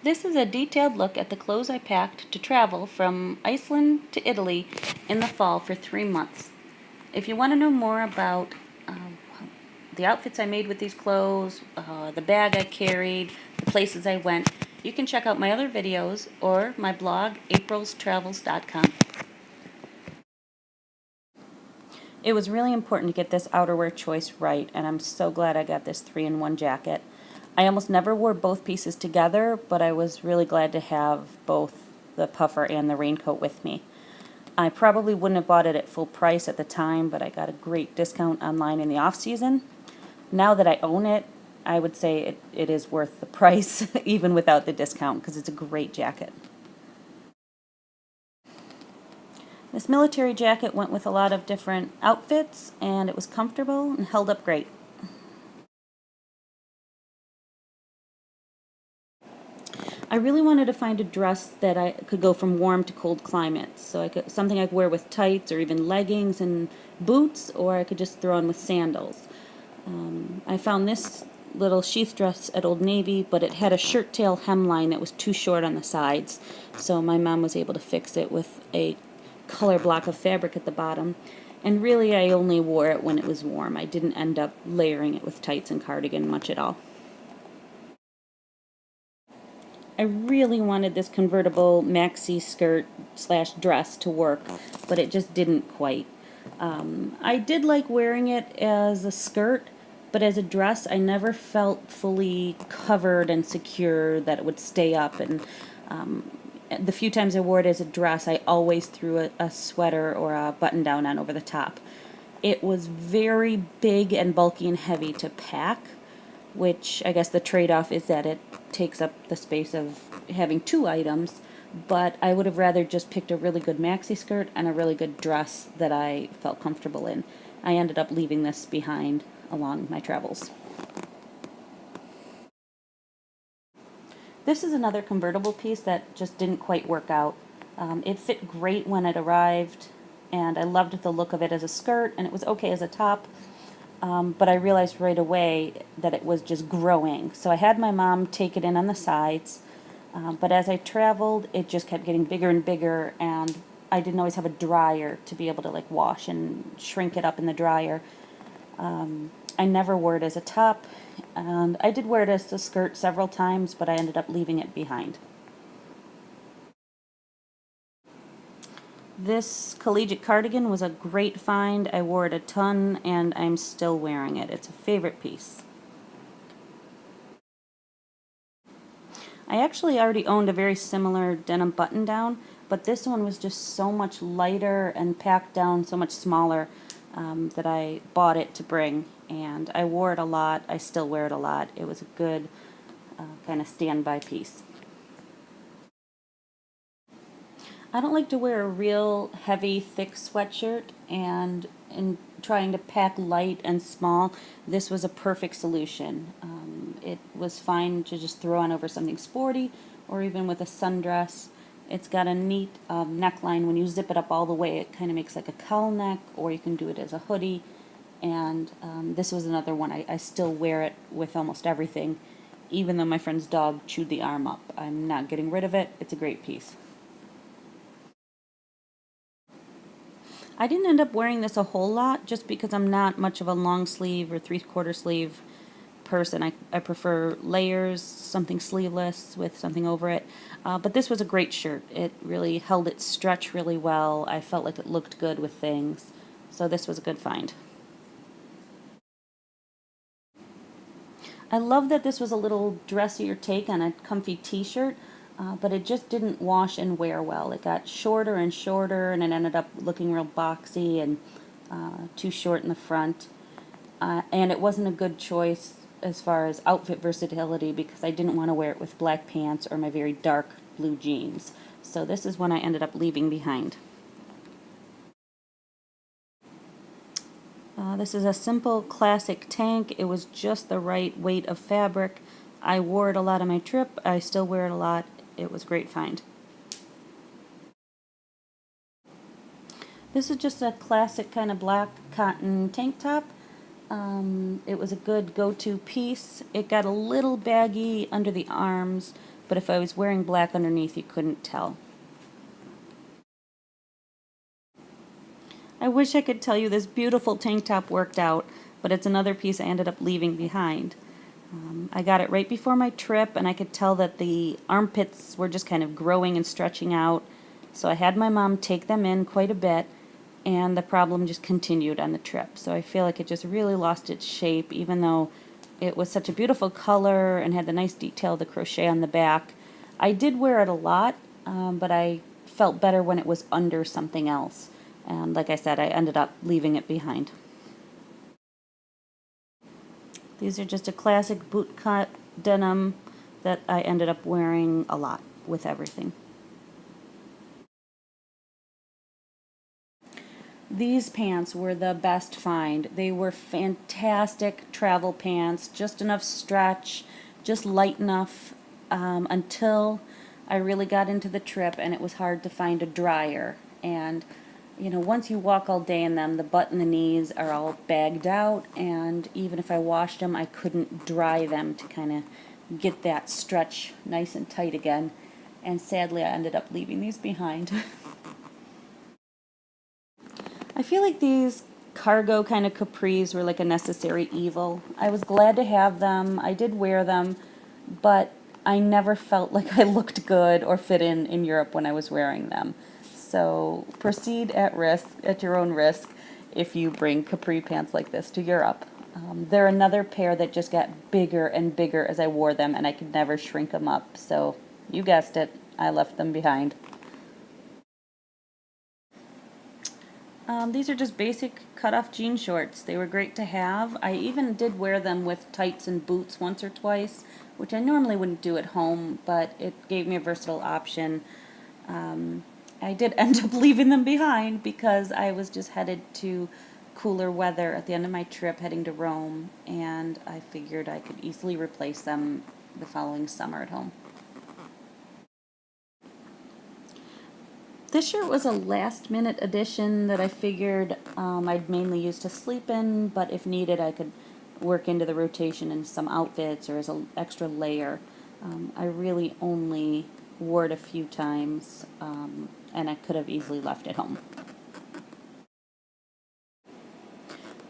This is a detailed look at the clothes I packed to travel from Iceland to Italy in the fall for 3 months. If you want to know more about the outfits I made with these clothes, the bag I carried, the places I went, you can check out my other videos or my blog, aprilstravels.com. It was really important to get this outerwear choice right, and I'm so glad I got this 3-in-1 jacket. I almost never wore both pieces together, but I was really glad to have both the puffer and the raincoat with me. I probably wouldn't have bought it at full price at the time, but I got a great discount online in the off-season. Now that I own it, I would say it is worth the price, even without the discount, because it's a great jacket. This military jacket went with a lot of different outfits, and it was comfortable and held up great. I really wanted to find a dress that I could go from warm to cold climates. So something I could wear with tights or even leggings and boots, or I could just throw on with sandals. I found this little sheath dress at Old Navy, but it had a shirt tail hemline that was too short on the sides. So my mom was able to fix it with a color block of fabric at the bottom. And really I only wore it when it was warm. I didn't end up layering it with tights and cardigan much at all. I really wanted this convertible maxi skirt / dress to work, but it just didn't quite. I did like wearing it as a skirt, but as a dress I never felt fully covered and secure that it would stay up. And the few times I wore it as a dress, I always threw a sweater or a button-down on over the top. It was very big and bulky and heavy to pack, which I guess the trade-off is that it takes up the space of having 2 items, but I would have rather just picked a really good maxi skirt and a really good dress that I felt comfortable in. I ended up leaving this behind along my travels. This is another convertible piece that just didn't quite work out. It fit great when it arrived, and I loved the look of it as a skirt, and it was okay as a top. But I realized right away that it was just growing. So I had my mom take it in on the sides, but as I traveled, it just kept getting bigger and bigger, and I didn't always have a dryer to be able to like wash and shrink it up in the dryer. I never wore it as a top, and I did wear it as a skirt several times, but I ended up leaving it behind. This collegiate cardigan was a great find. I wore it a ton, and I'm still wearing it. It's a favorite piece. I actually already owned a very similar denim button-down, but this one was just so much lighter and packed down so much smaller that I bought it to bring, and I wore it a lot. I still wear it a lot. It was a good kind of standby piece. I don't like to wear a real heavy, thick sweatshirt, and in trying to pack light and small, this was a perfect solution. It was fine to just throw on over something sporty, or even with a sundress. It's got a neat neckline. When you zip it up all the way, it kind of makes like a cowl neck, or you can do it as a hoodie. And this was another one. I still wear it with almost everything, even though my friend's dog chewed the arm up. I'm not getting rid of it. It's a great piece. I didn't end up wearing this a whole lot just because I'm not much of a long sleeve or 3/4 sleeve person. I prefer layers, something sleeveless with something over it. But this was a great shirt. It really held its stretch really well. I felt like it looked good with things. So this was a good find. I love that this was a little dressier take on a comfy t-shirt. But it just didn't wash and wear well. It got shorter and shorter, and it ended up looking real boxy and too short in the front. And it wasn't a good choice as far as outfit versatility because I didn't want to wear it with black pants or my very dark blue jeans. So this is one I ended up leaving behind. This is a simple classic tank. It was just the right weight of fabric. I wore it a lot on my trip. I still wear it a lot. It was a great find. This is just a classic kind of black cotton tank top. It was a good go-to piece. It got a little baggy under the arms, but if I was wearing black underneath, you couldn't tell. I wish I could tell you this beautiful tank top worked out, but it's another piece I ended up leaving behind. I got it right before my trip, and I could tell that the armpits were just kind of growing and stretching out, so I had my mom take them in quite a bit, and the problem just continued on the trip. So I feel like it just really lost its shape, even though it was such a beautiful color and had the nice detail of the crochet on the back. I did wear it a lot, but I felt better when it was under something else. And like I said, I ended up leaving it behind. These are just a classic bootcut denim that I ended up wearing a lot with everything. These pants were the best find. They were fantastic travel pants, just enough stretch, just light enough until I really got into the trip and it was hard to find a dryer. And you know, once you walk all day in them, the butt and the knees are all bagged out, and even if I washed them, I couldn't dry them to kind of get that stretch nice and tight again. And sadly, I ended up leaving these behind. I feel like these cargo kind of capris were like a necessary evil. I was glad to have them. I did wear them, but I never felt like I looked good or fit in Europe when I was wearing them. So proceed at your own risk, if you bring capri pants like this to Europe. They're another pair that just got bigger and bigger as I wore them, and I could never shrink them up. So you guessed it, I left them behind. These are just basic cut-off jean shorts. They were great to have. I even did wear them with tights and boots once or twice, which I normally wouldn't do at home, but it gave me a versatile option. I did end up leaving them behind because I was just headed to cooler weather at the end of my trip, heading to Rome, and I figured I could easily replace them the following summer at home. This shirt was a last-minute addition that I figured I'd mainly use to sleep in, but if needed, I could work into the rotation in some outfits or as an extra layer. I really only wore it a few times, and I could have easily left it home.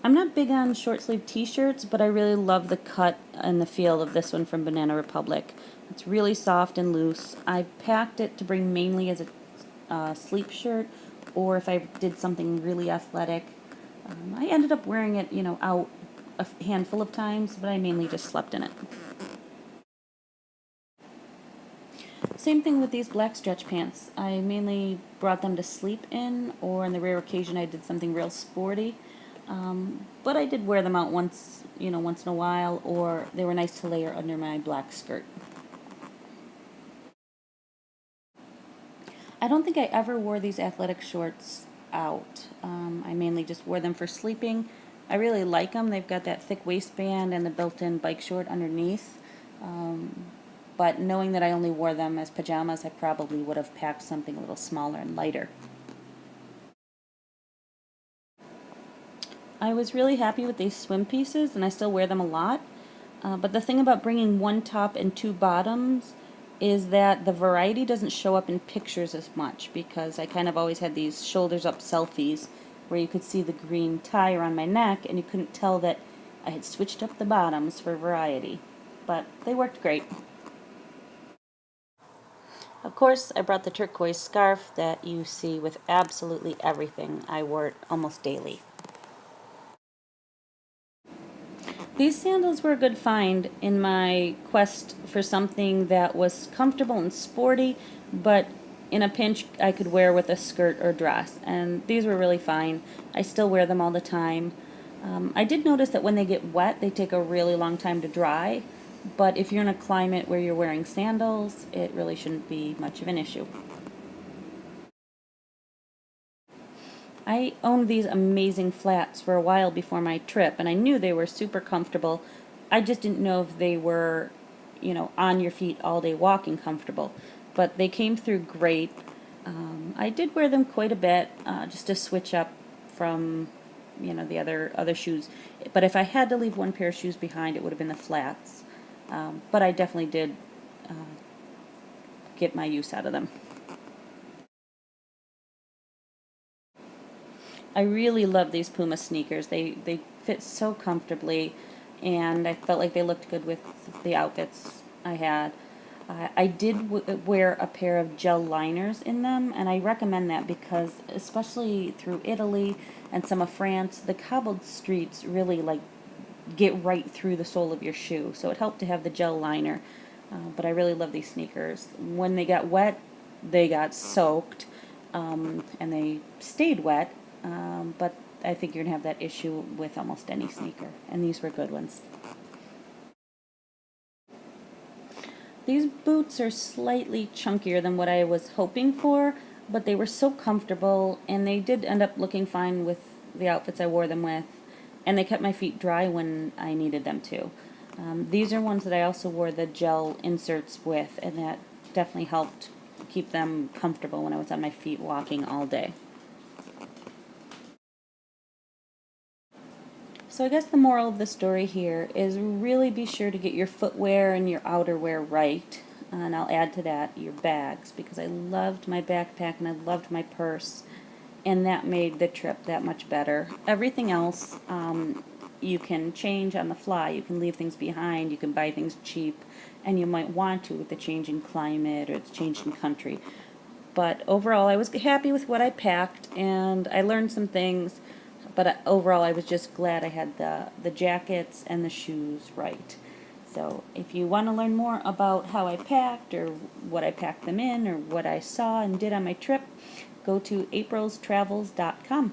I'm not big on short sleeve t-shirts, but I really love the cut and the feel of this one from Banana Republic. It's really soft and loose. I packed it to bring mainly as a sleep shirt, or if I did something really athletic. I ended up wearing it, out a handful of times, but I mainly just slept in it. Same thing with these black stretch pants. I mainly brought them to sleep in, or on the rare occasion I did something real sporty. But I did wear them out once in a while, or they were nice to layer under my black skirt. I don't think I ever wore these athletic shorts out. I mainly just wore them for sleeping. I really like them. They've got that thick waistband and the built-in bike short underneath. But knowing that I only wore them as pajamas, I probably would have packed something a little smaller and lighter. I was really happy with these swim pieces, and I still wear them a lot. But the thing about bringing one top and two bottoms is that the variety doesn't show up in pictures as much, because I kind of always had these shoulders up selfies where you could see the green tie around my neck and you couldn't tell that I had switched up the bottoms for variety. But they worked great. Of course, I brought the turquoise scarf that you see with absolutely everything. I wore it almost daily. These sandals were a good find in my quest for something that was comfortable and sporty, but in a pinch I could wear with a skirt or dress. And these were really fine. I still wear them all the time. I did notice that when they get wet, they take a really long time to dry. But if you're in a climate where you're wearing sandals, it really shouldn't be much of an issue. I owned these amazing flats for a while before my trip, and I knew they were super comfortable. I just didn't know if they were, on your feet all day walking comfortable. But they came through great. I did wear them quite a bit, just to switch up from, the other shoes. But if I had to leave one pair of shoes behind, it would have been the flats. But I definitely did get my use out of them. I really love these Puma sneakers. They fit so comfortably, and I felt like they looked good with the outfits I had. I did wear a pair of gel liners in them, and I recommend that because, especially through Italy and some of France, the cobbled streets really like get right through the sole of your shoe. So it helped to have the gel liner. But I really love these sneakers. When they got wet, they got soaked, and they stayed wet. But I think you're going to have that issue with almost any sneaker. And these were good ones. These boots are slightly chunkier than what I was hoping for, but they were so comfortable, and they did end up looking fine with the outfits I wore them with, and they kept my feet dry when I needed them to. These are ones that I also wore the gel inserts with, and that definitely helped keep them comfortable when I was on my feet walking all day. So I guess the moral of the story here is really be sure to get your footwear and your outerwear right. And I'll add to that your bags, because I loved my backpack and I loved my purse, and that made the trip that much better. Everything else you can change on the fly. You can leave things behind, you can buy things cheap, and you might want to with the change in climate or the change in country. But overall, I was happy with what I packed, and I learned some things. But overall, I was just glad I had the jackets and the shoes right. So if you want to learn more about how I packed, or what I packed them in, or what I saw and did on my trip, go to aprilstravels.com.